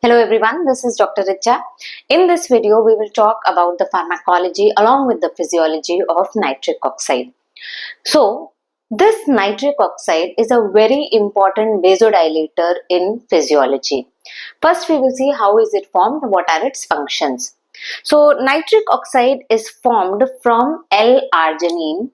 Hello everyone, this is Dr. Richa. In this video, we will talk about the pharmacology along with the physiology of nitric oxide. So, this nitric oxide is a very important vasodilator in physiology. First, we will see how is it formed, what are its functions. So, nitric oxide is formed from L-arginine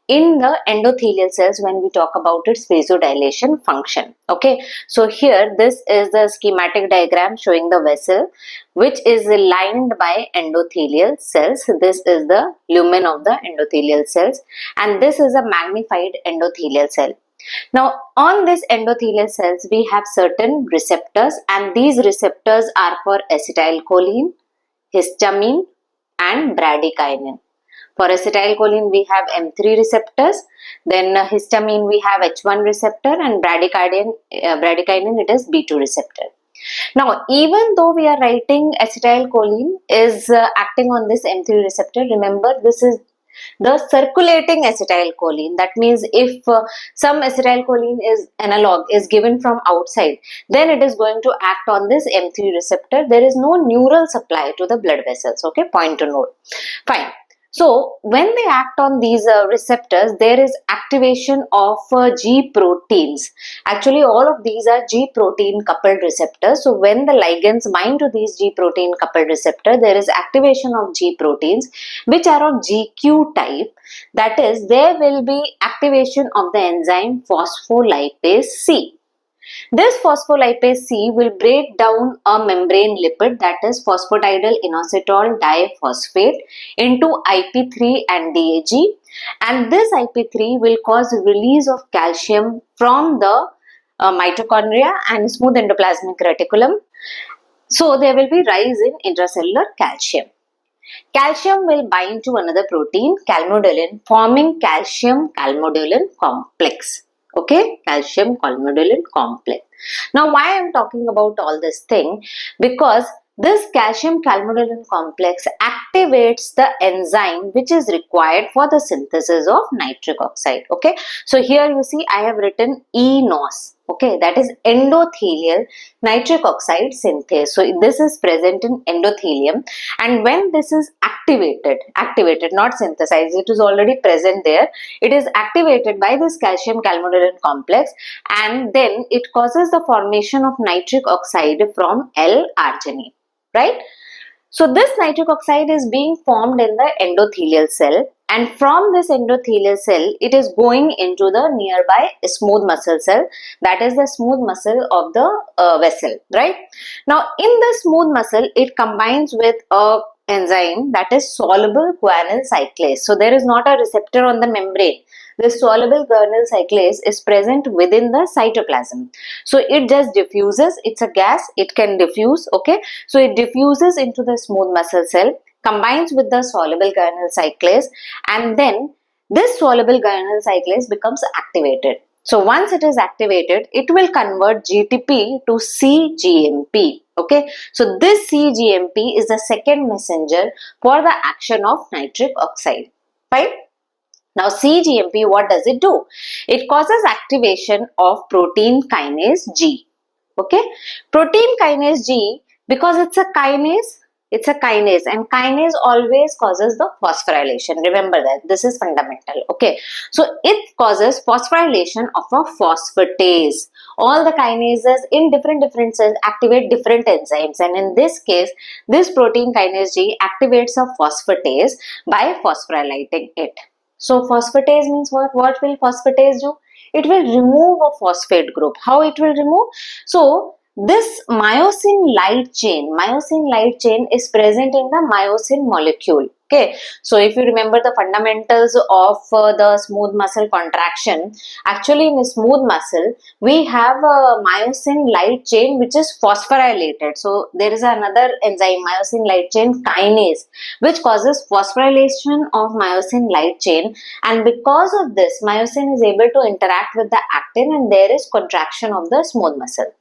in the endothelial cells when we talk about its vasodilation function. Okay, so here this is the schematic diagram showing the vessel which is lined by endothelial cells. This is the lumen of the endothelial cells and this is a magnified endothelial cell. Now on this endothelial cells we have certain receptors and these receptors are for acetylcholine, histamine and bradykinin. For acetylcholine we have M3 receptors, then histamine we have H1 receptor and bradykinin it is B2 receptor. Now even though we are writing acetylcholine is acting on this M3 receptor, remember this is the circulating acetylcholine. That means if some acetylcholine is analog is given from outside, then it is going to act on this M3 receptor. There is no neural supply to the blood vessels. Okay, point to note. Fine. So when they act on these receptors, there is activation of G proteins. Actually, all of these are G protein coupled receptors. So when the ligands bind to these G protein coupled receptor, there is activation of G proteins which are of GQ type. That is, there will be activation of the enzyme phospholipase C. This phospholipase C will break down a membrane lipid, that is phosphatidylinositol diphosphate, into IP3 and DAG, and this IP3 will cause release of calcium from the mitochondria and smooth endoplasmic reticulum. So there will be rise in intracellular calcium. Calcium will bind to another protein, calmodulin, forming calcium calmodulin complex. Okay, calcium calmodulin complex. Now why I am talking about all this thing? Because this calcium calmodulin complex activates the enzyme which is required for the synthesis of nitric oxide. Okay, so here you see I have written ENOS. Okay, that is endothelial nitric oxide synthase. So this is present in endothelium, and when this is activated, not synthesized, it is already present there. It is activated by this calcium calmodulin complex, and then it causes the formation of nitric oxide from L-arginine, right? So this nitric oxide is being formed in the endothelial cell, and from this endothelial cell it is going into the nearby smooth muscle cell, that is the smooth muscle of the vessel, right? Now in the smooth muscle it combines with a enzyme that is soluble guanyl cyclase. So there is not a receptor on the membrane. This soluble guanyl cyclase is present within the cytoplasm. So it just diffuses, it's a gas, it can diffuse, okay? So it diffuses into the smooth muscle cell, combines with the soluble guanyl cyclase, and then this soluble guanyl cyclase becomes activated. So once it is activated, it will convert GTP to cgmp. Okay, so this cgmp is the second messenger for the action of nitric oxide. Fine. Now cgmp, what does it do? It causes activation of protein kinase G. Okay, protein kinase G, because it's a kinase, and kinase always causes the phosphorylation. Remember that, this is fundamental. Okay, so it causes phosphorylation of a phosphatase. All the kinases in different cells activate different enzymes, and in this case this protein kinase G activates a phosphatase by phosphorylating it. So phosphatase means what? What will phosphatase do? It will remove a phosphate group. How it will remove? So this myosin light chain is present in the myosin molecule. Okay, so if you remember the fundamentals of the smooth muscle contraction, actually in a smooth muscle we have a myosin light chain which is phosphorylated. So there is another enzyme, myosin light chain kinase, which causes phosphorylation of myosin light chain, and because of this myosin is able to interact with the actin and there is contraction of the smooth muscle.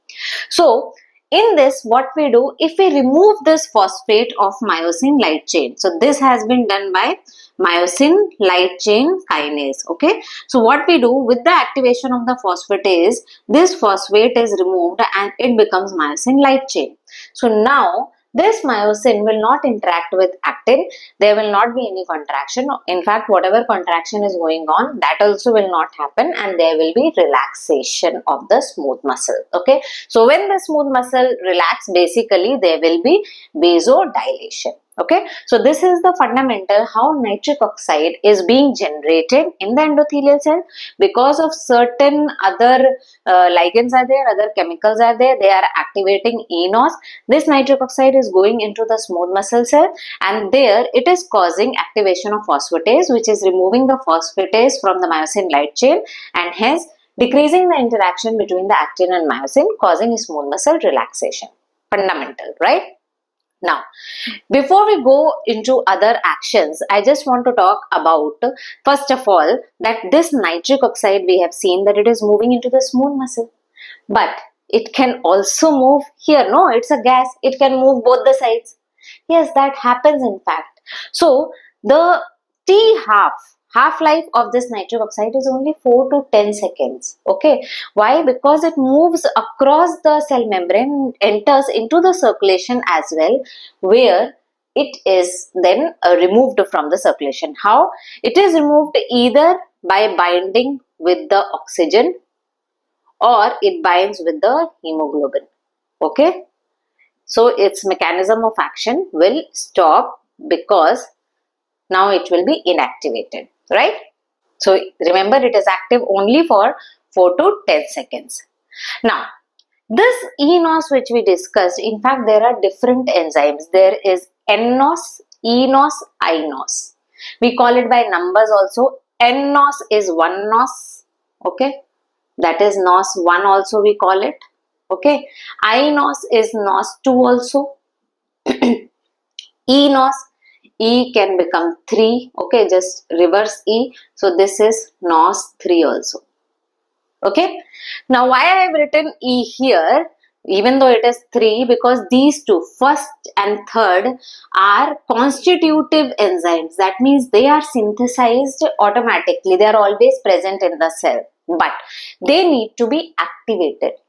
So in this, what we do, if we remove this phosphate of myosin light chain, so this has been done by myosin light chain kinase. Okay, so what we do with the activation of the phosphatase, this phosphate is removed and it becomes myosin light chain. So now this myosin will not interact with actin. There will not be any contraction. In fact, whatever contraction is going on, that also will not happen, and there will be relaxation of the smooth muscle. Okay. So when the smooth muscle relax, basically there will be vasodilation. Okay, so this is the fundamental how nitric oxide is being generated in the endothelial cell because of certain other ligands are there, other chemicals are there, they are activating eNOS. This nitric oxide is going into the smooth muscle cell, and there it is causing activation of phosphatase, which is removing the phosphatase from the myosin light chain and hence decreasing the interaction between the actin and myosin, causing smooth muscle relaxation. Fundamental, right? Now, before we go into other actions, I just want to talk about, first of all, that this nitric oxide, we have seen that it is moving into the smooth muscle. But it can also move here. No, it's a gas. It can move both the sides. Yes, that happens in fact. So, the half-life of this nitric oxide is only 4 to 10 seconds. Okay, why? Because it moves across the cell membrane, enters into the circulation as well, where it is then removed from the circulation. How? It is removed either by binding with the oxygen or it binds with the hemoglobin. Okay, so its mechanism of action will stop because now it will be inactivated, right? So remember, it is active only for 4 to 10 seconds. Now, this eNOS which we discussed, in fact, there are different enzymes. There is nNOS, eNOS, iNOS. We call it by numbers also. nNOS is 1 NOS, okay? That is NOS 1 also we call it, okay? iNOS is NOS 2 also. eNOS, E can become 3, okay, just reverse E. So this is NOS 3 also, okay. Now why I have written E here, even though it is 3, because these two, first and third, are constitutive enzymes. That means they are synthesized automatically. They are always present in the cell, but they need to be activated.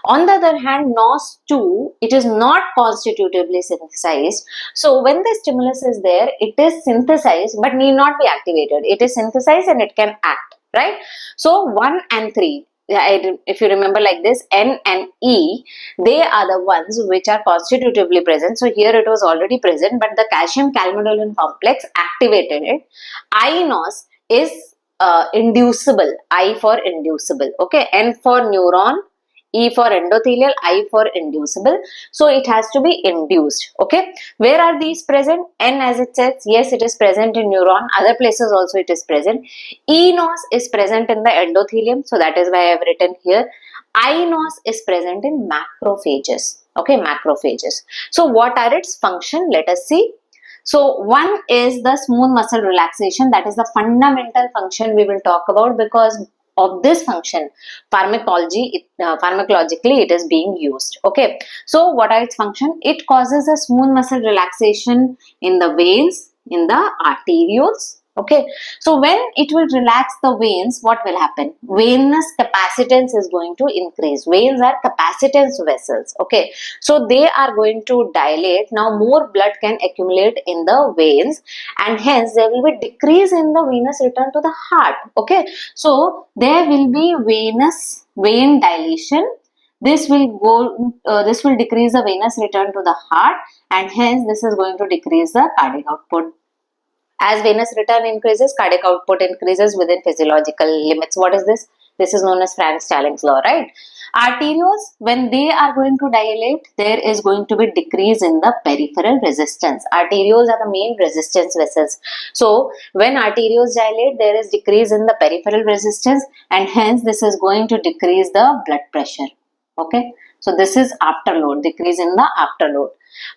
On the other hand, NOS2, it is not constitutively synthesized. So when the stimulus is there, it is synthesized but need not be activated. It is synthesized and it can act, right? So 1 and 3, if you remember like this, N and E, they are the ones which are constitutively present. So here it was already present, but the calcium calmodulin complex activated it. iNOS is inducible, I for inducible, okay, N for neuron, E for endothelial, I for inducible. So it has to be induced. Okay. Where are these present? N, as it says, yes, it is present in neuron. Other places also it is present. eNOS is present in the endothelium. So that is why I have written here. iNOS is present in macrophages. Okay, macrophages. So what are its function? Let us see. So one is the smooth muscle relaxation. That is the fundamental function we will talk about, because of this function pharmacologically it is being used. Okay, so what are its function? It causes a smooth muscle relaxation in the veins, in the arterioles. Okay, so when it will relax the veins, what will happen? Venous capacitance is going to increase. Veins are capacitance vessels. Okay, so they are going to dilate. Now more blood can accumulate in the veins, and hence there will be decrease in the venous return to the heart. Okay, so there will be vein dilation. This will decrease the venous return to the heart, and hence this is going to decrease the cardiac output. As venous return increases, cardiac output increases within physiological limits. What is this? This is known as Frank-Stallings law, right? Arterioles, when they are going to dilate, there is going to be decrease in the peripheral resistance. Arterioles are the main resistance vessels. So, when arterioles dilate, there is decrease in the peripheral resistance, and hence this is going to decrease the blood pressure. Okay, so this is afterload, decrease in the afterload.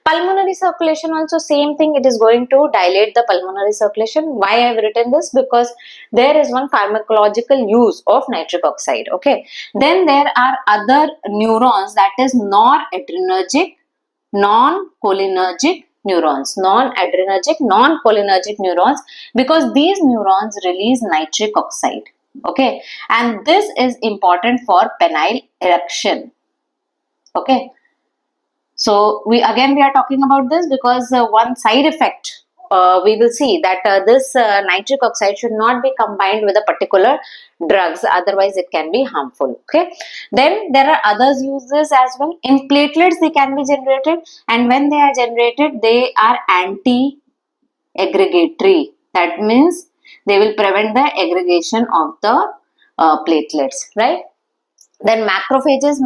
Pulmonary circulation also same thing, it is going to dilate the pulmonary circulation. Why I have written this? Because there is one pharmacological use of nitric oxide. Okay, then there are other neurons, that is non-adrenergic, non-cholinergic neurons, non-adrenergic, non-cholinergic neurons, because these neurons release nitric oxide. Okay, and this is important for penile erection. Okay, So we are talking about this because one side effect we will see that this nitric oxide should not be combined with a particular drugs, otherwise it can be harmful. Okay, then there are others uses as well. In platelets they can be generated, and when they are generated they are anti-aggregatory. That means they will prevent the aggregation of the platelets, right? Then macrophages,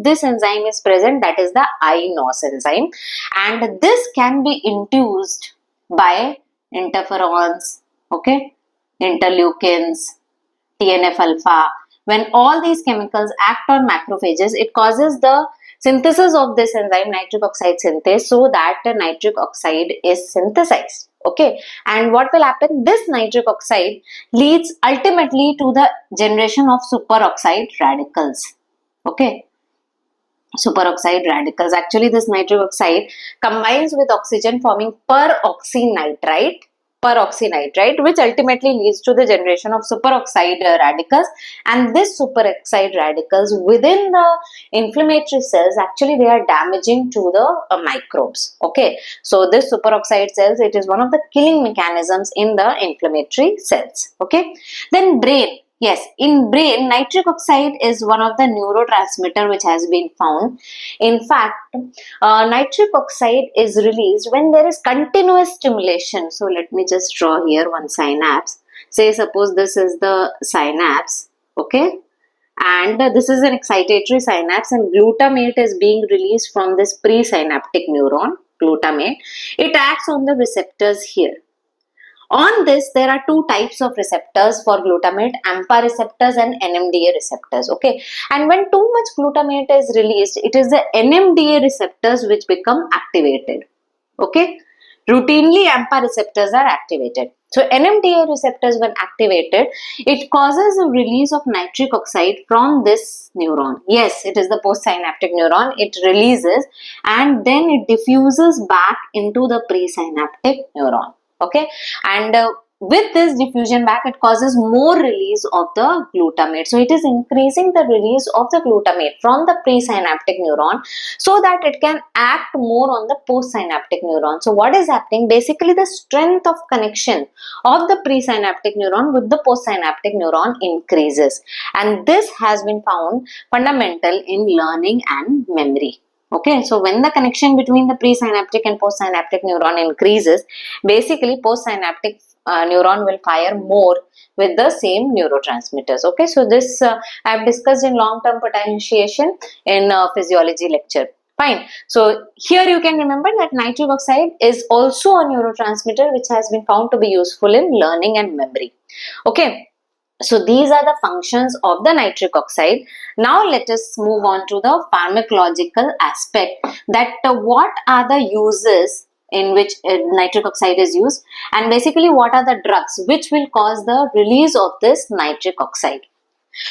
this enzyme is present, that is the iNOS enzyme, and this can be induced by interferons, okay, interleukins, TNF alpha. When all these chemicals act on macrophages, it causes the synthesis of this enzyme, nitric oxide synthase, so that nitric oxide is synthesized. Okay, and what will happen? This nitric oxide leads ultimately to the generation of superoxide radicals. Okay, superoxide radicals. Actually, this nitric oxide combines with oxygen, forming peroxynitrite, which ultimately leads to the generation of superoxide radicals. And this superoxide radicals within the inflammatory cells, actually they are damaging to the microbes. Okay, so this superoxide cells, it is one of the killing mechanisms in the inflammatory cells. Okay, then brain. Yes, in brain, nitric oxide is one of the neurotransmitter which has been found. In fact, nitric oxide is released when there is continuous stimulation. So let me just draw here one synapse. Say suppose this is the synapse, okay, and this is an excitatory synapse, and glutamate is being released from this presynaptic neuron, glutamate. It acts on the receptors here. On this, there are two types of receptors for glutamate, AMPA receptors and NMDA receptors. Okay, and when too much glutamate is released, it is the NMDA receptors which become activated. Okay, routinely AMPA receptors are activated. So NMDA receptors, when activated, it causes a release of nitric oxide from this neuron. Yes, it is the postsynaptic neuron. It releases and then it diffuses back into the presynaptic neuron. Okay, and with this diffusion back, it causes more release of the glutamate. So it is increasing the release of the glutamate from the presynaptic neuron so that it can act more on the postsynaptic neuron. So what is happening? Basically, the strength of connection of the presynaptic neuron with the postsynaptic neuron increases, and this has been found fundamental in learning and memory. Okay, so when the connection between the presynaptic and postsynaptic neuron increases, basically postsynaptic neuron will fire more with the same neurotransmitters. Okay, so this I have discussed in long-term potentiation in physiology lecture. Fine. So here you can remember that nitric oxide is also a neurotransmitter which has been found to be useful in learning and memory. Okay. So these are the functions of the nitric oxide. Now let us move on to the pharmacological aspect, that what are the uses in which nitric oxide is used, and basically what are the drugs which will cause the release of this nitric oxide.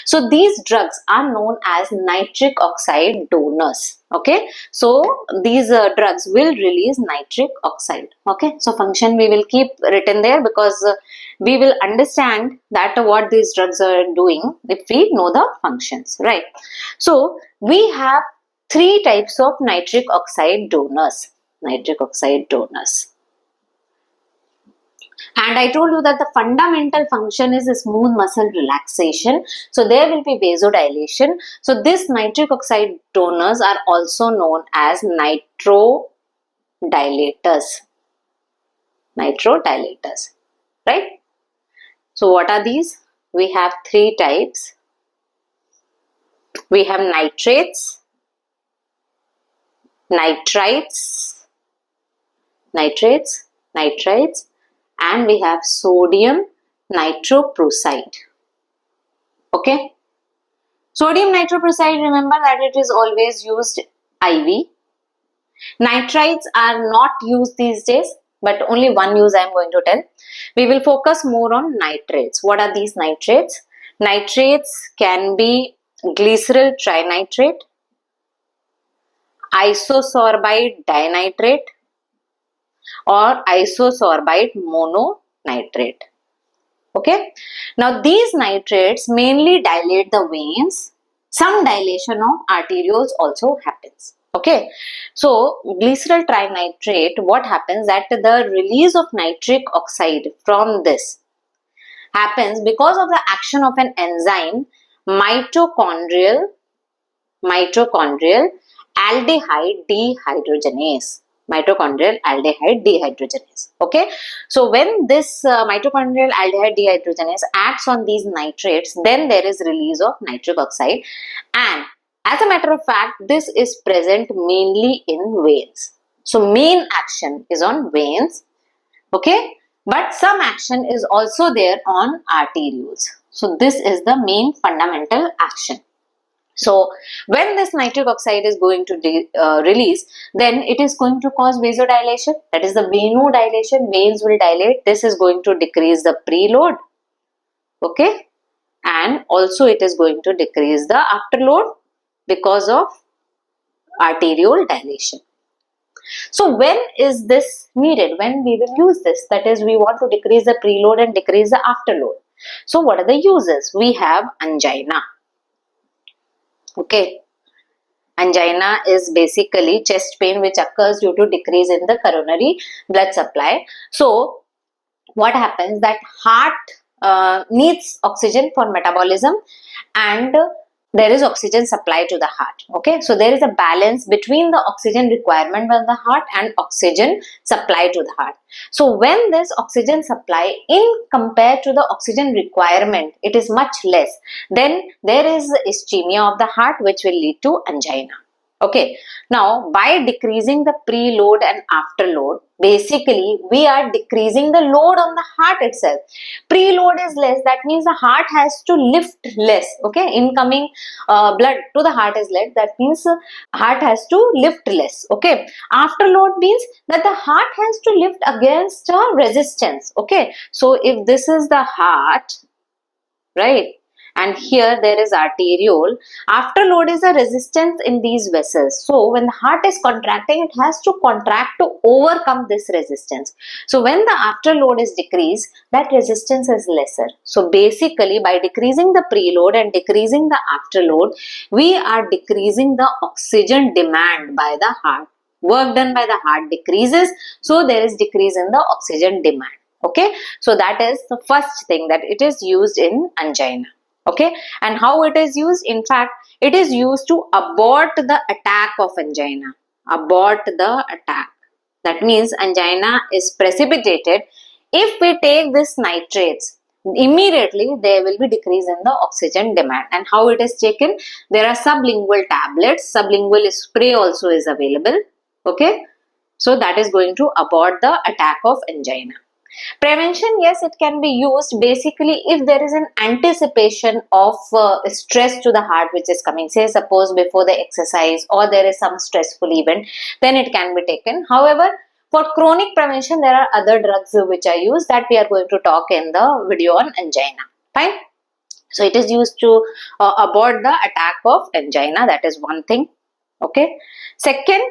So these drugs are known as nitric oxide donors. Okay, so these drugs will release nitric oxide. Okay, so function we will keep written there because we will understand that what these drugs are doing if we know the functions, right? So we have three types of nitric oxide donors. Nitric oxide donors. And I told you that the fundamental function is a smooth muscle relaxation. So there will be vasodilation. So this nitric oxide donors are also known as nitrodilators. Nitrodilators, right? So what are these? We have three types. We have nitrates, nitrites, and we have sodium nitroprusside. Okay, sodium nitroprusside, remember that it is always used IV. Nitrites are not used these days, but only one use I am going to tell. We will focus more on nitrates. What are these nitrates? Nitrates can be glyceryl trinitrate, isosorbide dinitrate, or isosorbide mononitrate. Okay, now these nitrates mainly dilate the veins. Some dilation of arterioles also happens. Okay, so glyceryl trinitrate, what happens that the release of nitric oxide from this happens because of the action of an enzyme mitochondrial aldehyde dehydrogenase. Mitochondrial aldehyde dehydrogenase. Okay, so when this mitochondrial aldehyde dehydrogenase acts on these nitrates, then there is release of nitric oxide, and as a matter of fact, this is present mainly in veins. So main action is on veins, okay, but some action is also there on arterioles. So this is the main fundamental action. So when this nitric oxide is going to release, then it is going to cause vasodilation, that is the venodilation, veins will dilate. This is going to decrease the preload, okay, and also it is going to decrease the afterload because of arteriole dilation. So when is this needed? When we will use this? That is, we want to decrease the preload and decrease the afterload. So what are the uses? We have angina. Okay, angina is basically chest pain which occurs due to decrease in the coronary blood supply. So what happens that heart needs oxygen for metabolism, and there is oxygen supply to the heart. Okay, so there is a balance between the oxygen requirement by the heart and oxygen supply to the heart. So when this oxygen supply in compared to the oxygen requirement, it is much less, then there is ischemia of the heart which will lead to angina. Okay, now by decreasing the preload and afterload, basically we are decreasing the load on the heart itself. Preload is less, that means the heart has to lift less. Okay, incoming blood to the heart is less, that means heart has to lift less. Okay, afterload means that the heart has to lift against a resistance. Okay, so if this is the heart, right, and here there is arteriole, afterload is a resistance in these vessels. So when the heart is contracting, it has to contract to overcome this resistance. So when the afterload is decreased, that resistance is lesser. So basically by decreasing the preload and decreasing the afterload, we are decreasing the oxygen demand by the heart. Work done by the heart decreases, so there is decrease in the oxygen demand. Okay, so that is the first thing, that it is used in angina. Okay, and how it is used? In fact, it is used to abort the attack of angina. Abort the attack. That means angina is precipitated. If we take this nitrates, immediately there will be decrease in the oxygen demand. And how it is taken? There are sublingual tablets. Sublingual spray also is available. Okay, so that is going to abort the attack of angina. Prevention, yes, it can be used basically if there is an anticipation of stress to the heart which is coming, say suppose before the exercise or there is some stressful event, then it can be taken. However, for chronic prevention, there are other drugs which are used that we are going to talk in the video on angina. Fine. So it is used to abort the attack of angina. That is one thing. Okay. Second,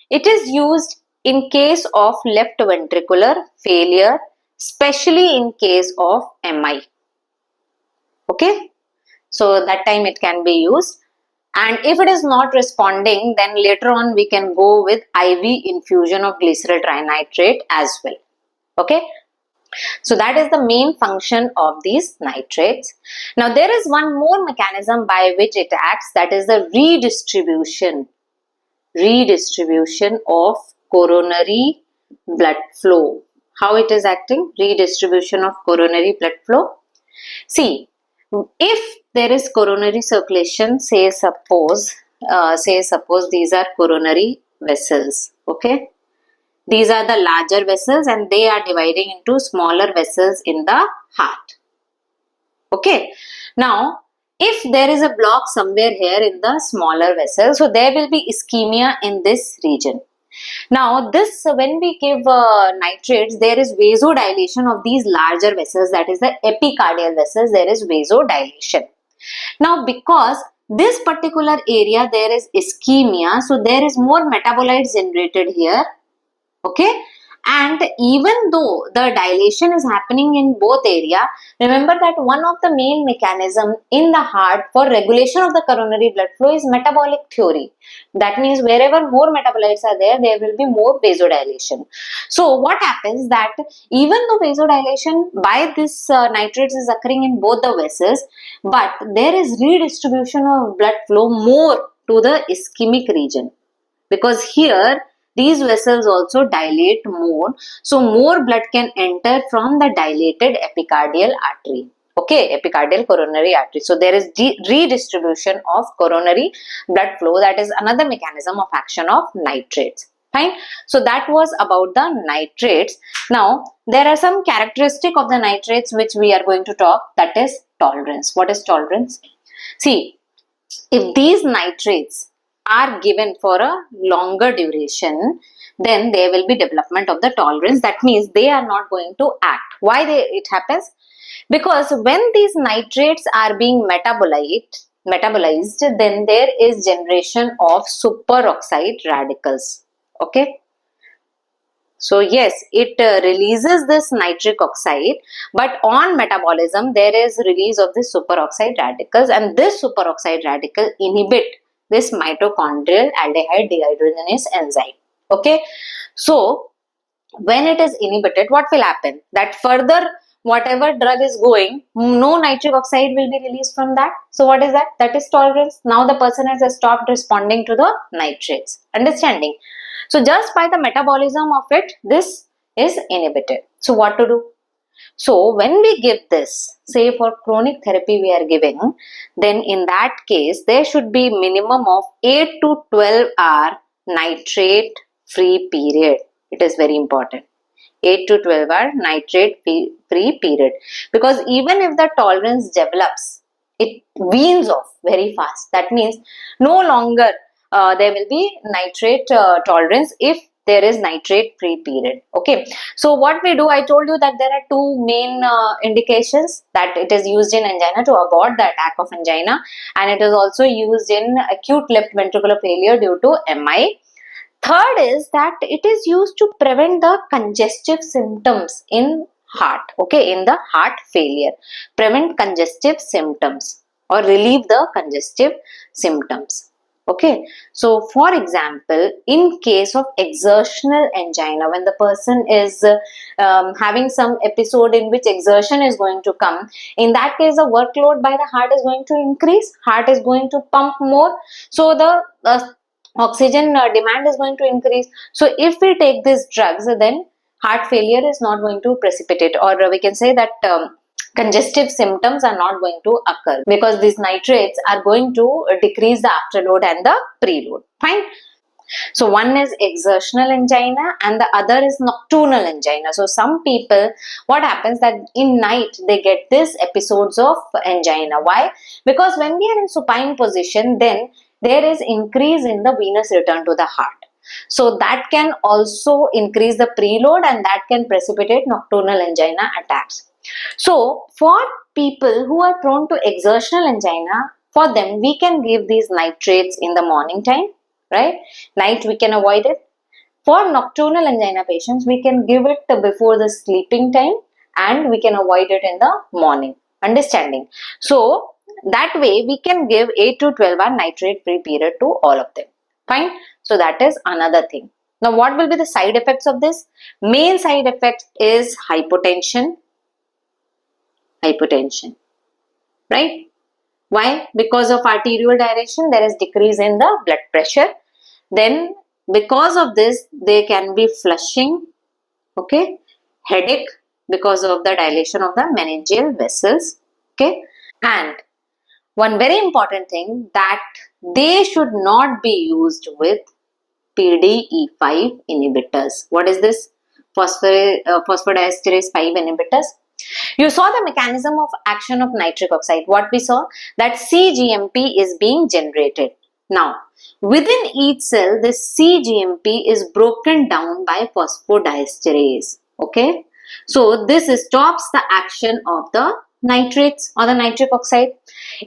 it is used in case of left ventricular failure, especially in case of MI. Okay, so that time it can be used, and if it is not responding, then later on we can go with IV infusion of glyceryl trinitrate as well. Okay, so that is the main function of these nitrates. Now there is one more mechanism by which it acts, that is the redistribution of coronary blood flow. How it is acting? Redistribution of coronary blood flow. See, if there is coronary circulation, say suppose these are coronary vessels. Okay, these are the larger vessels and they are dividing into smaller vessels in the heart. Okay, now if there is a block somewhere here in the smaller vessel, so there will be ischemia in this region. Now this, when we give nitrates, there is vasodilation of these larger vessels, that is the epicardial vessels, there is vasodilation. Now because this particular area there is ischemia, so there is more metabolites generated here. Okay, And even though the dilation is happening in both area, remember that one of the main mechanism in the heart for regulation of the coronary blood flow is metabolic theory. That means wherever more metabolites are there, there will be more vasodilation. So what happens that even though vasodilation by this nitrates is occurring in both the vessels, but there is redistribution of blood flow more to the ischemic region, because here these vessels also dilate more, so more blood can enter from the dilated epicardial artery. Okay, epicardial coronary artery. So there is redistribution of coronary blood flow. That is another mechanism of action of nitrates. Fine. So that was about the nitrates. Now there are some characteristic of the nitrates which we are going to talk. That is tolerance. What is tolerance? See, if these nitrates are given for a longer duration, then there will be development of the tolerance. That means they are not going to act. Why it happens? Because when these nitrates are being metabolized, then there is generation of superoxide radicals. Okay. So yes, it releases this nitric oxide, but on metabolism there is release of the superoxide radicals, and this superoxide radical inhibit this mitochondrial aldehyde dehydrogenase enzyme. Okay, so when it is inhibited, what will happen? That further whatever drug is going, no nitric oxide will be released from that. So what is that? That is tolerance. Now the person has stopped responding to the nitrates. Understanding? So just by the metabolism of it, this is inhibited. So what to do? So when we give this, say for chronic therapy we are giving, then in that case there should be minimum of 8 to 12 hour nitrate free period. It is very important. 8 to 12 hour nitrate free period, because even if the tolerance develops, it weans off very fast. That means no longer there will be nitrate tolerance if there is nitrate free period. Okay, so what we do, I told you that there are two main indications, that it is used in angina to abort the attack of angina, and it is also used in acute left ventricular failure due to MI. Third is that it is used to prevent the congestive symptoms in heart. Okay, in the heart failure, prevent congestive symptoms or relieve the congestive symptoms. Okay, so for example, in case of exertional angina, when the person is having some episode in which exertion is going to come, in that case the workload by the heart is going to increase, heart is going to pump more, so the oxygen demand is going to increase. So if we take these drugs, then heart failure is not going to precipitate, or we can say that congestive symptoms are not going to occur, because these nitrates are going to decrease the afterload and the preload. Fine. So one is exertional angina and the other is nocturnal angina. So some people, what happens that in night they get these episodes of angina. Why? Because when we are in supine position, then there is increase in the venous return to the heart. So that can also increase the preload and that can precipitate nocturnal angina attacks. So for people who are prone to exertional angina, for them we can give these nitrates in the morning time, right? Night we can avoid it. For nocturnal angina patients, we can give it before the sleeping time and we can avoid it in the morning. Understanding? So that way we can give 8 to 12 hour nitrate free period to all of them. Fine. So that is another thing. Now what will be the side effects of this? Main side effect is hypotension. Right? Why? Because of arterial dilation, there is decrease in the blood pressure. Then because of this, there can be flushing, okay, headache because of the dilation of the meningeal vessels, okay. And one very important thing, that they should not be used with PDE5 inhibitors. What is this? Phosphodiesterase 5 inhibitors. You saw the mechanism of action of nitric oxide. What we saw? That cgmp is being generated. Now, within each cell, this cgmp is broken down by phosphodiesterase. Okay. So, this stops the action of the nitrates or the nitric oxide.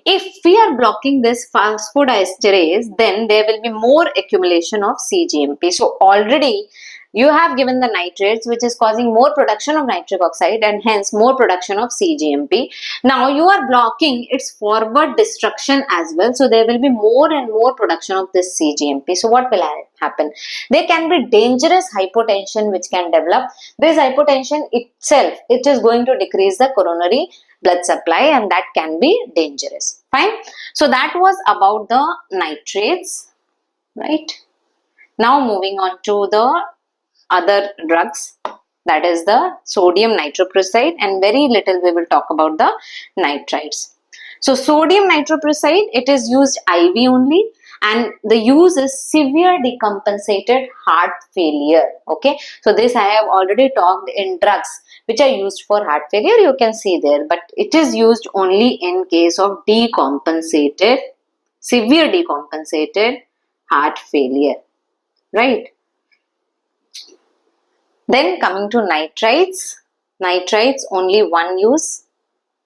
If we are blocking this phosphodiesterase, then there will be more accumulation of cgmp. So, already you have given the nitrates, which is causing more production of nitric oxide and hence more production of cgmp. Now you are blocking its forward destruction as well, so there will be more and more production of this cgmp. So what will happen? There can be dangerous hypotension which can develop. This hypotension itself, it is going to decrease the coronary blood supply, and that can be dangerous. Fine. So that was about the nitrates, right? Now moving on to the other drugs, that is the sodium nitroprusside, and very little we will talk about the nitrites. So sodium nitroprusside, it is used IV only, and the use is severe decompensated heart failure. Okay, so this I have already talked in drugs which are used for heart failure, you can see there, but it is used only in case of decompensated, severe decompensated heart failure, right? Then coming to nitrites, nitrites only one use.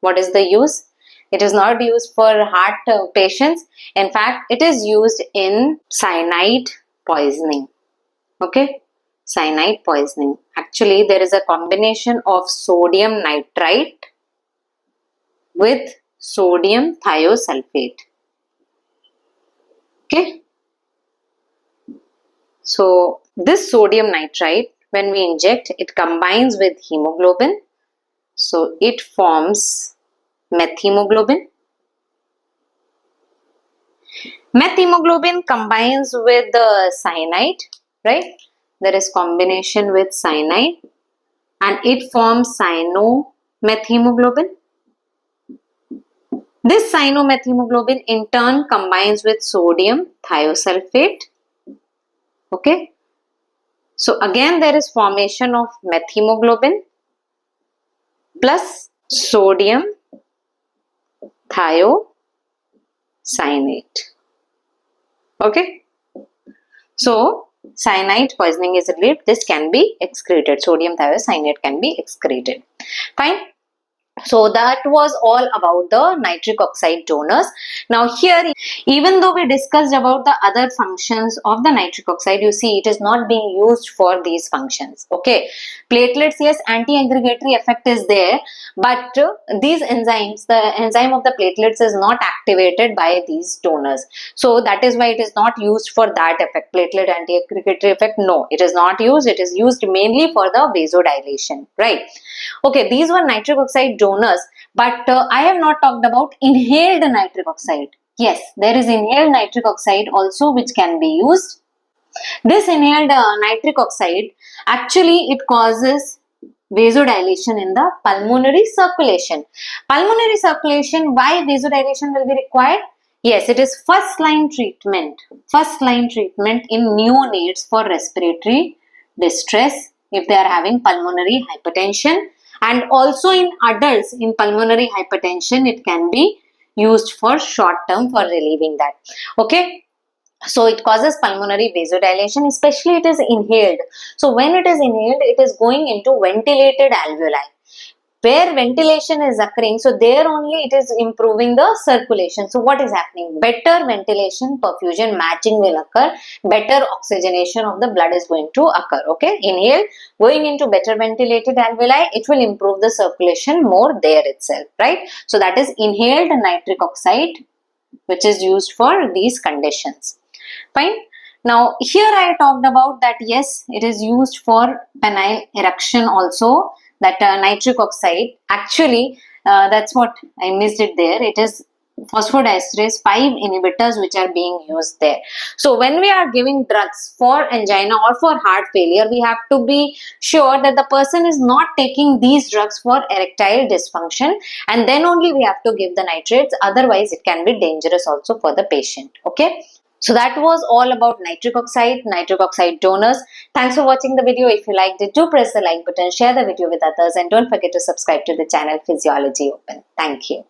What is the use? It is not used for heart patients. In fact, it is used in cyanide poisoning. Okay, cyanide poisoning. Actually, there is a combination of sodium nitrite with sodium thiosulfate. Okay, so this sodium nitrite, when we inject, it combines with hemoglobin, so it forms methemoglobin. Methemoglobin combines with the cyanide, right? There is combination with cyanide and it forms cyanomethemoglobin. This cyanomethemoglobin in turn combines with sodium thiosulfate. Okay, so again there is formation of methemoglobin plus sodium thiocyanate. Okay, so cyanide poisoning is relieved. This can be excreted. Sodium thiocyanate can be excreted. Fine. So that was all about the nitric oxide donors. Now here, even though we discussed about the other functions of the nitric oxide, you see it is not being used for these functions. Okay, platelets, yes, anti-aggregatory effect is there, but these enzymes, the enzyme of the platelets is not activated by these donors. So that is why it is not used for that effect, platelet anti-aggregatory effect. No, it is not used. It is used mainly for the vasodilation, right? Okay, these were nitric oxide donors, but I have not talked about inhaled nitric oxide. Yes, there is inhaled nitric oxide also which can be used. This inhaled nitric oxide, actually it causes vasodilation in the pulmonary circulation. Pulmonary circulation, why vasodilation will be required? Yes, it is first line treatment in neonates for respiratory distress if they are having pulmonary hypertension, and also in adults in pulmonary hypertension it can be used for short term for relieving that. Okay, so it causes pulmonary vasodilation, especially it is inhaled. So when it is inhaled, it is going into ventilated alveoli. Where ventilation is occurring, so there only it is improving the circulation. So what is happening? Better ventilation, perfusion matching will occur, better oxygenation of the blood is going to occur. Okay, inhale, going into better ventilated alveoli, it will improve the circulation more there itself, right? So that is inhaled nitric oxide, which is used for these conditions. Fine. Now here I talked about that, yes, it is used for penile erection also, that nitric oxide. Actually that's what I missed it there. It is phosphodiesterase 5 inhibitors which are being used there. So when we are giving drugs for angina or for heart failure, we have to be sure that the person is not taking these drugs for erectile dysfunction, and then only we have to give the nitrates, otherwise it can be dangerous also for the patient. Okay, so that was all about nitric oxide donors. Thanks for watching the video. If you liked it, do press the like button, share the video with others, and don't forget to subscribe to the channel Physiology Open. Thank you.